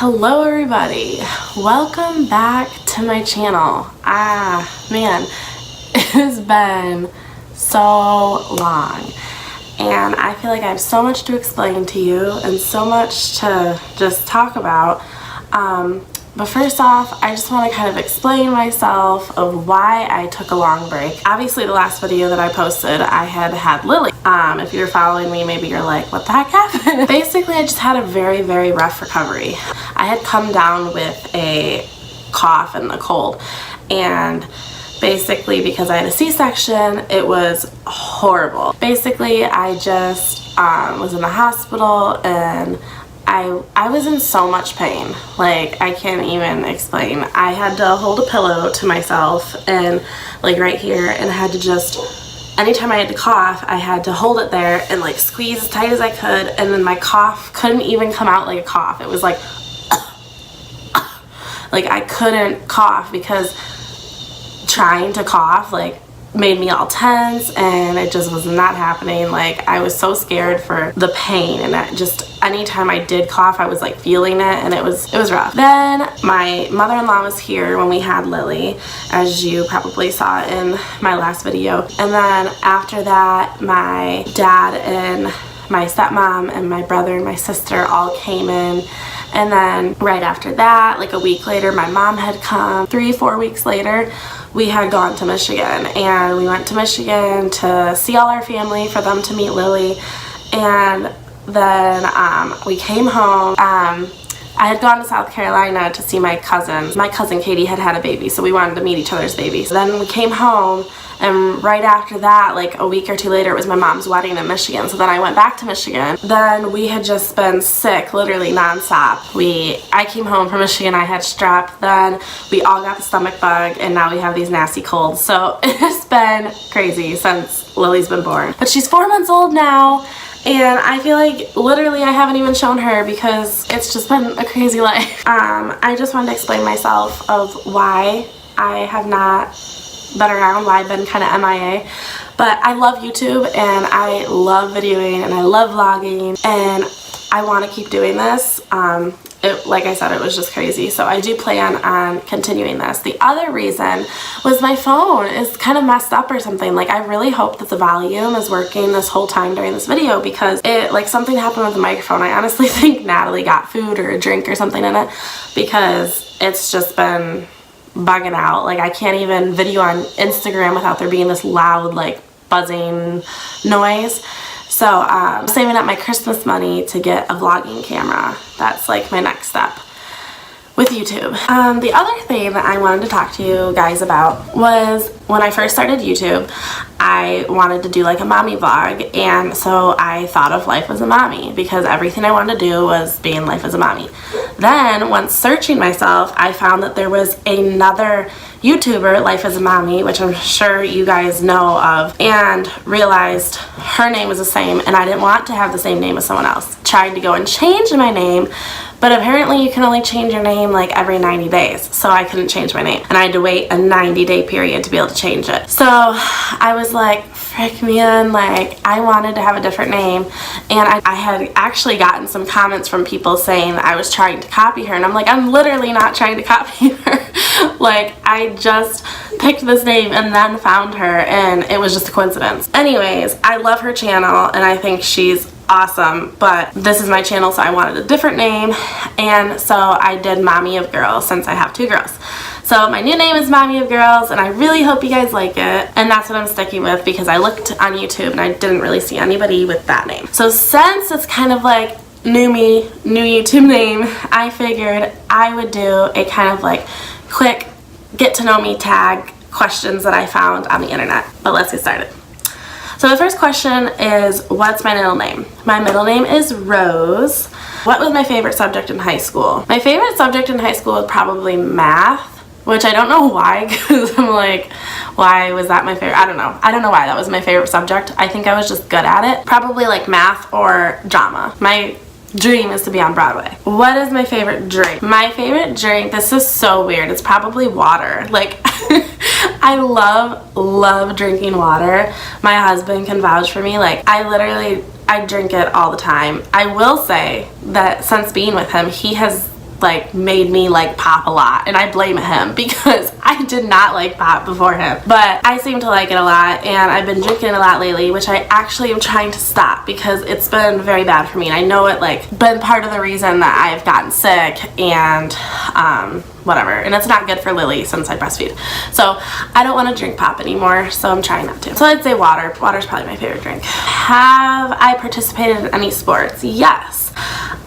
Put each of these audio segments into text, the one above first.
Hello everybody, welcome back to my channel. Man, it has been so long and I feel like I have so much to explain to you and so much to just talk about. But first off, I just want to kind of explain myself of why I took a long break. Obviously the last video that I posted, I had Lilly. If you're following me, maybe you're like, what the heck happened? Basically, I just had a very, very rough recovery. I had come down with a cough and a cold, and basically because I had a C-section, it was horrible. Basically, I just was in the hospital and I was in so much pain, like I can't even explain. I had to hold a pillow to myself and like right here, and I had to just, anytime I had to cough, I had to hold it there and like squeeze as tight as I could, and then my cough couldn't even come out like a cough. It was like I couldn't cough because trying to cough like made me all tense, and it just was not happening. Like I was so scared for the pain, and that just anytime I did cough I was like feeling it, and it was rough. Then my mother-in-law was here when we had Lilly, as you probably saw in my last video, and then after that my dad and my stepmom and my brother and my sister all came in. And then right after that, like a week later, my mom had come. 3-4 weeks later, we had gone to Michigan, and we went to Michigan to see all our family, for them to meet Lilly. And then we came home. I had gone to South Carolina to see my cousins. My cousin Katie had a baby, so we wanted to meet each other's babies. Then we came home, and right after that, like a week or two later, it was my mom's wedding in Michigan. So then I went back to Michigan. Then we had just been sick, literally nonstop. I came home from Michigan, I had strep, then we all got the stomach bug, and now we have these nasty colds. So it's been crazy since Lily's been born. But she's 4 months old now, and I feel like literally I haven't even shown her because it's just been a crazy life. I just wanted to explain myself of why I have not been around, why I've been kind of MIA. But I love YouTube, and I love videoing, and I love vlogging, and I want to keep doing this. Like I said, it was just crazy, so I do plan on continuing this. The other reason was my phone is kind of messed up or something. Like I really hope that the volume is working this whole time during this video, because something happened with the microphone. I honestly think Natalie got food or a drink or something in it, because it's just been bugging out. Like I can't even video on Instagram without there being this loud like buzzing noise. So I'm saving up my Christmas money to get a vlogging camera. That's like my next step with YouTube. The other thing that I wanted to talk to you guys about was when I first started YouTube, I wanted to do like a mommy vlog, and so I thought of Life as a Mommy, because everything I wanted to do was being Life as a Mommy. Then once searching myself, I found that there was another YouTuber, Life as a Mommy, which I'm sure you guys know of, and realized her name was the same, and I didn't want to have the same name as someone else. Tried to go and change my name, but apparently you can only change your name like every 90 days, so I couldn't change my name, and I had to wait a 90-day period to be able to change it. So I was like, frick man, like I wanted to have a different name, and I had actually gotten some comments from people saying that I was trying to copy her, and I'm like, I'm literally not trying to copy her. Like I just picked this name and then found her, and it was just a coincidence. Anyways, I love her channel and I think she's awesome, but this is my channel, so I wanted a different name, and so I did Mommy of Girls, since I have 2 girls. So my new name is Mommy of Girls, and I really hope you guys like it, and that's what I'm sticking with, because I looked on YouTube and I didn't really see anybody with that name. So since it's kind of like new me, new YouTube name, I figured I would do a kind of like quick get to know me tag questions that I found on the internet. But let's get started. So the first question is, what's my middle name? My middle name is Rose. What was my favorite subject in high school? My favorite subject in high school was probably math, which I don't know why, because I'm like, why was that my favorite? I don't know. I don't know why that was my favorite subject. I think I was just good at it. Probably like math or drama. My dream is to be on Broadway. What is my favorite drink? My favorite drink, this is so weird, it's probably water. Like I love drinking water. My husband can vouch for me. Like I drink it all the time. I will say that since being with him, he has like made me like pop a lot, and I blame him because I did not like pop before him, but I seem to like it a lot, and I've been drinking it a lot lately, which I actually am trying to stop because it's been very bad for me, and I know it like been part of the reason that I've gotten sick and whatever, and it's not good for Lily since I breastfeed, so I don't want to drink pop anymore, so I'm trying not to. So I'd say water. Water's probably my favorite drink. Have I participated in any sports? Yes.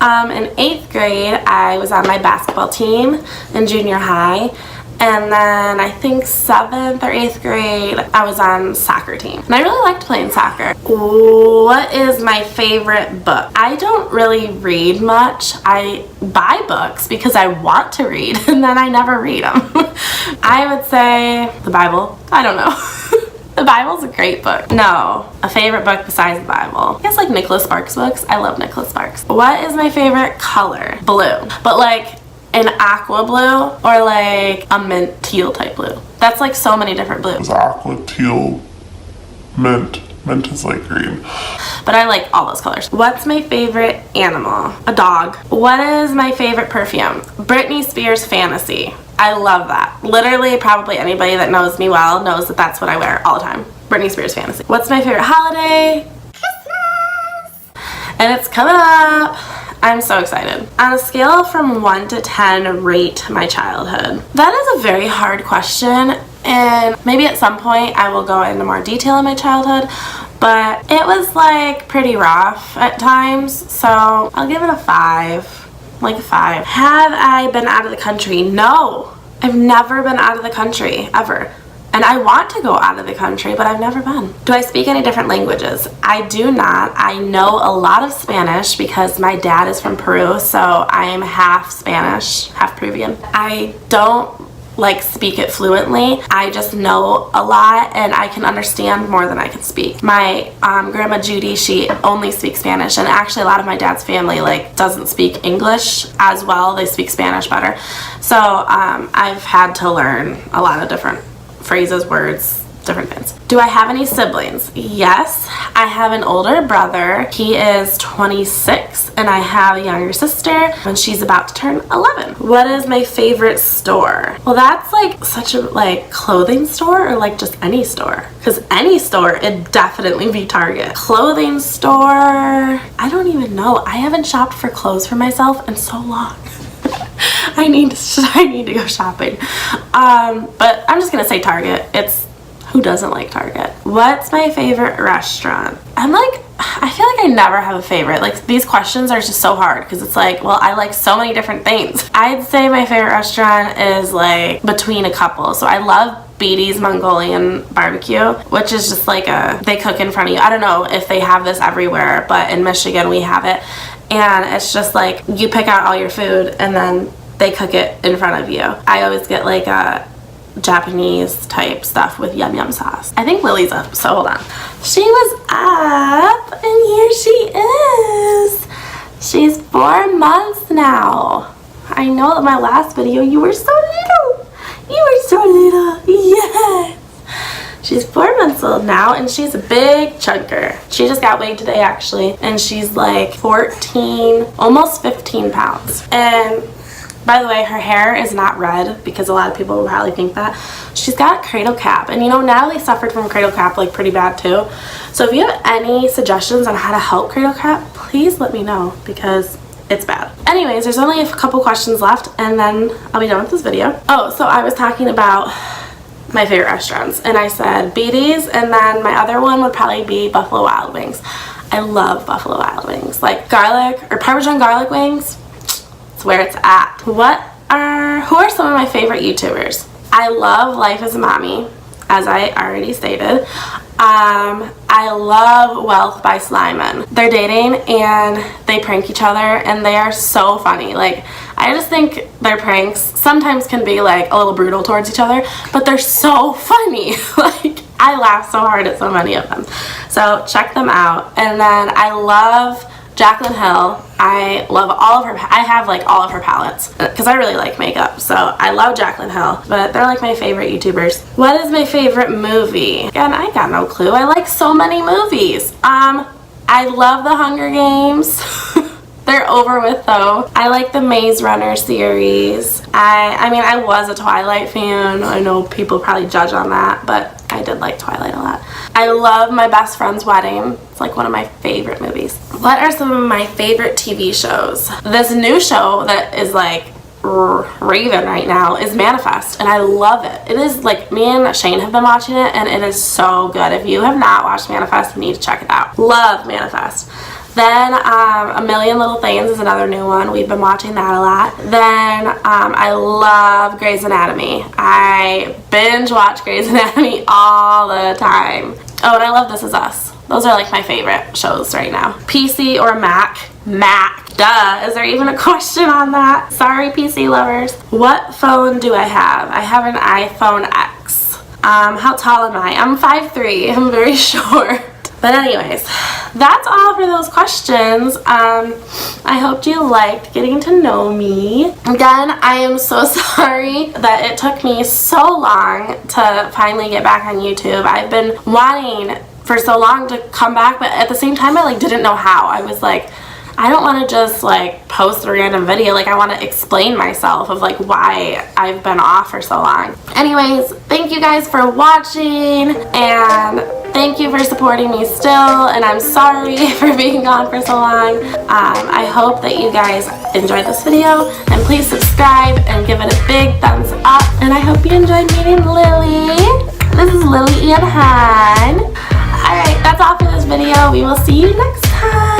In 8th grade I was on my basketball team in junior high, and then I think 7th or 8th grade I was on soccer team, and I really liked playing soccer. What is my favorite book? I don't really read much. I buy books because I want to read, and then I never read them. I would say the Bible. I don't know. The Bible's a great book. No, a favorite book besides the Bible. I guess like Nicholas Sparks books. I love Nicholas Sparks. What is my favorite color? Blue. But like an aqua blue or like a mint teal type blue. That's like so many different blues. It's aqua, teal, mint. Mint is like green. But I like all those colors. What's my favorite animal? A dog. What is my favorite perfume? Britney Spears Fantasy. I love that. Literally, probably anybody that knows me well knows that that's what I wear all the time. Britney Spears Fantasy. What's my favorite holiday? Christmas! And it's coming up. I'm so excited. On a scale from 1 to 10, rate my childhood. That is a very hard question, and maybe at some point I will go into more detail in my childhood, but it was like pretty rough at times, so I'll give it a 5. Like a 5. Have I been out of the country? No. I've never been out of the country, ever. And I want to go out of the country, but I've never been. Do I speak any different languages? I do not. I know a lot of Spanish because my dad is from Peru, so I am half Spanish, half Peruvian. I don't like speak it fluently. I just know a lot, and I can understand more than I can speak. My grandma Judy, she only speaks Spanish, and actually a lot of my dad's family like doesn't speak English as well. They speak Spanish better. So I've had to learn a lot of different phrases, words, different things. Do I have any siblings? Yes, I have an older brother. He is 26, and I have a younger sister, and she's about to turn 11. What is my favorite store? Well, that's like such a like clothing store or like just any store, because any store, it'd definitely be Target. Clothing store, I don't even know. I haven't shopped for clothes for myself in so long. I need to go shopping. But I'm just gonna say Target. It's, who doesn't like Target? What's my favorite restaurant? I feel like I never have a favorite. Like, these questions are just so hard because it's like, well, I like so many different things. I'd say my favorite restaurant is like between a couple. So I love Beatty's Mongolian Barbecue, which is just like they cook in front of you. I don't know if they have this everywhere, but in Michigan we have it. And it's just like you pick out all your food and then they cook it in front of you. I always get like a Japanese type stuff with yum yum sauce. I think Lily's up, so hold on. She was up, and here she is. She's 4 months now. I know that my last video you were so little. You were so little. Yes. She's 4 months old now, and she's a big chunker. She just got weighed today actually, and she's like 14, almost 15 pounds. And by the way, her hair is not red because a lot of people will probably think that. She's got cradle cap, and you know, Natalie suffered from cradle cap like pretty bad too. So if you have any suggestions on how to help cradle cap, please let me know because it's bad. Anyways, there's only a couple questions left and then I'll be done with this video. Oh, so I was talking about my favorite restaurants, and I said Beatty's, and then my other one would probably be Buffalo Wild Wings. I love Buffalo Wild Wings. Like garlic or Parmesan garlic wings, where it's at. Who are some of my favorite YouTubers? I love Life as a Mommy, as I already stated. I love Wealth by Slyman. They're dating and they prank each other, and they are so funny. Like, I just think their pranks sometimes can be like a little brutal towards each other, but they're so funny. Like, I laugh so hard at so many of them. So check them out. And then I love Jaclyn Hill. I love all of her, I have like all of her palettes because I really like makeup, so I love Jaclyn Hill, but they're like my favorite YouTubers. What is my favorite movie? Again, I got no clue. I like so many movies. I love The Hunger Games. They're over with though. I like the Maze Runner series. I mean, I was a Twilight fan. I know people probably judge on that, but I did like Twilight a lot. I love My Best Friend's Wedding. It's like one of my favorite movies. What are some of my favorite TV shows? This new show that is like raving right now is Manifest, and I love it. It is like, me and Shane have been watching it, and it is so good. If you have not watched Manifest, you need to check it out. Love Manifest. Then A Million Little Things is another new one. We've been watching that a lot. Then I love Grey's Anatomy. I binge watch Grey's Anatomy all the time. Oh, and I love This Is Us. Those are like my favorite shows right now. PC or Mac? Mac. Duh. Is there even a question on that? Sorry, PC lovers. What phone do I have? I have an iPhone X. How tall am I? I'm 5'3". I'm very short. But anyways, that's all for those questions. I hope you liked getting to know me. Again, I am so sorry that it took me so long to finally get back on YouTube. I've been wanting for so long to come back, but at the same time I like didn't know how. I was like, I don't want to just like post a random video. Like, I want to explain myself of like why I've been off for so long. Anyways, thank you guys for watching, and thank you for supporting me still, and I'm sorry for being gone for so long. I hope that you guys enjoyed this video, and please subscribe and give it a big thumbs up, and I hope you enjoyed meeting Lily. This is Lily and Han. Alright, that's all for this video. We will see you next time.